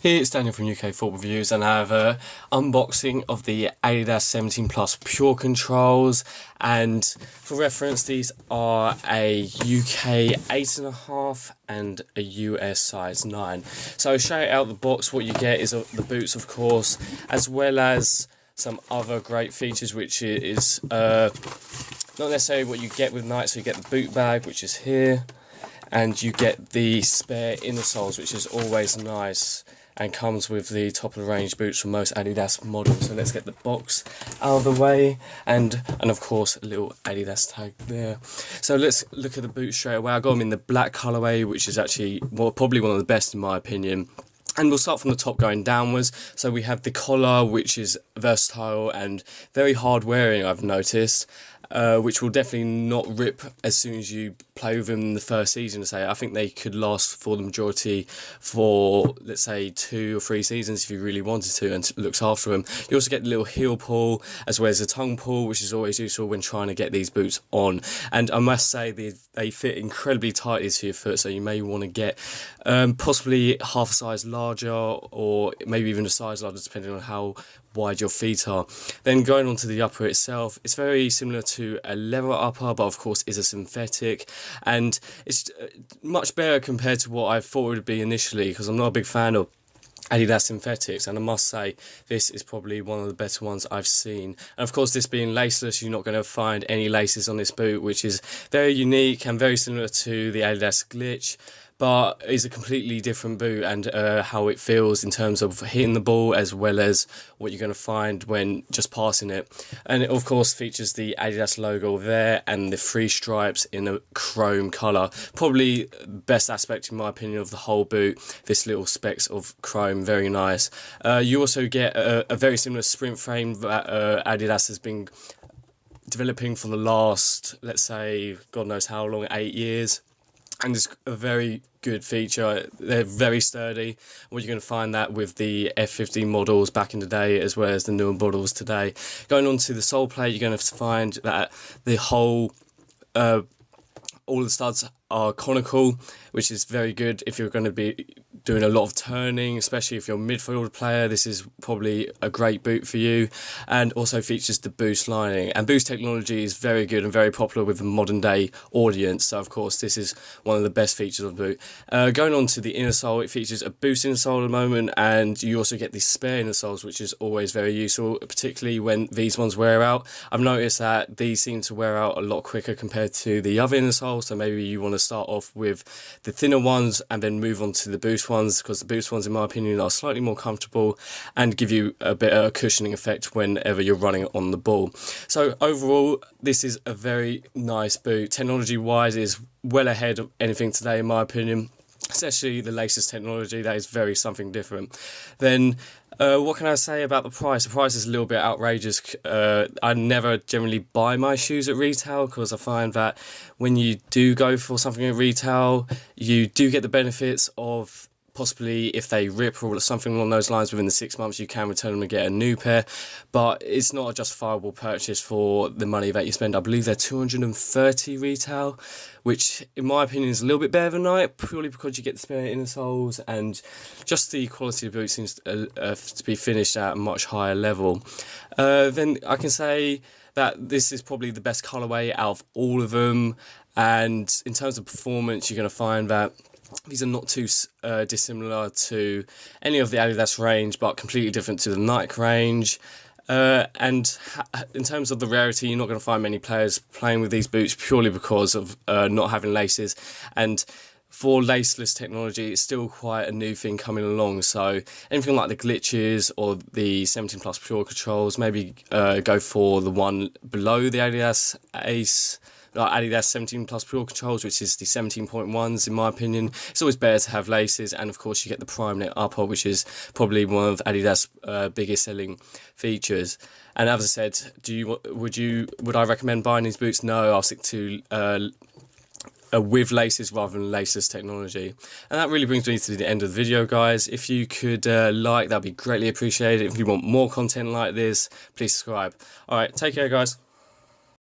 It's Daniel from UK Football Reviews, and I have an unboxing of the Adidas 17 Plus Purecontrols. And for reference, these are a UK 8.5 and a US size 9. So straight out the box, what you get is the boots, of course, as well as some other great features, which is not necessarily what you get with Nike. So you get the boot bag, which is here, and you get the spare inner soles, which is always nice and comes with the top of the range boots from most Adidas models. So let's get the box out of the way, and of course a little Adidas tag there. So let's look at the boots straight away. I got them in the black colourway, which is actually probably one of the best in my opinion. And we'll start from the top going downwards. So we have the collar, which is versatile and very hard wearing, I've noticed, which will definitely not rip as soon as you play with them in the first season. I think they could last for the majority for, let's say, 2 or 3 seasons if you really wanted to, and looks after them. You also get the little heel pull as well as a tongue pull, which is always useful when trying to get these boots on. And I must say they fit incredibly tightly to your foot, so you may want to get possibly half a size larger, or maybe even a size larger, depending on how wide your feet are. Then going on to the upper itself, it's very similar to a leather upper, but of course is a synthetic, and it's much better compared to what I thought it would be initially, because I'm not a big fan of Adidas synthetics, and I must say this is probably one of the better ones I've seen. And of course, this being laceless, you're not going to find any laces on this boot, which is very unique and very similar to the Adidas Glitch, but is a completely different boot, and how it feels in terms of hitting the ball as well as what you're going to find when just passing it. And it of course features the Adidas logo there and the 3 stripes in a chrome colour. Probably best aspect in my opinion of the whole boot, this little specks of chrome, very nice. You also get a very similar sprint frame that Adidas has been developing for the last, let's say, God knows how long, 8 years. And it's a very good feature. They're very sturdy. Well, you're going to find that with the F15 models back in the day, as well as the newer models today. Going on to the sole plate, you're going to find that the whole, all the studs are conical, which is very good if you're going to be doing a lot of turning, especially if you're a midfield player. This is probably a great boot for you. And also features the boost lining, and boost technology is very good and very popular with the modern day audience, so of course this is one of the best features of the boot. Going on to the inner sole, it features a boost inner sole at the moment, and you also get the spare inner soles, which is always very useful, particularly when these ones wear out. I've noticed that these seem to wear out a lot quicker compared to the other inner soles, so maybe you want to start off with the thinner ones and then move on to the boost ones, because the boost ones in my opinion are slightly more comfortable and give you a bit of a cushioning effect whenever you're running on the ball. So overall, this is a very nice boot. Technology wise is well ahead of anything today in my opinion, especially the latest technology. That is very something different. Then what can I say about the price? The price is a little bit outrageous. I never generally buy my shoes at retail, because I find that when you do go for something at retail, you do get the benefits of possibly if they rip or something along those lines within the 6 months, you can return them and get a new pair. But it's not a justifiable purchase for the money that you spend. I believe they're $230 retail, which in my opinion is a little bit better than Nike, purely because you get the spare inner soles, and just the quality of the boot seems to be finished at a much higher level. Then I can say that this is probably the best colourway out of all of them, and in terms of performance, you're going to find that these are not too dissimilar to any of the Adidas range, but completely different to the Nike range. And in terms of the rarity, you're not going to find many players playing with these boots purely because of not having laces. And for laceless technology, it's still quite a new thing coming along. So anything like the glitches or the 17 Plus Purecontrols, maybe go for the one below the Adidas Adidas 17 Plus Purecontrols, which is the 17.1s in my opinion. It's always better to have laces, and of course you get the Prime Net upper, which is probably one of Adidas' biggest selling features. And as I said, would I recommend buying these boots? No, I'll stick to with laces rather than laceless technology. And that really brings me to the end of the video, guys. If you could like, that'd be greatly appreciated. If you want more content like this, please subscribe. Alright, take care, guys.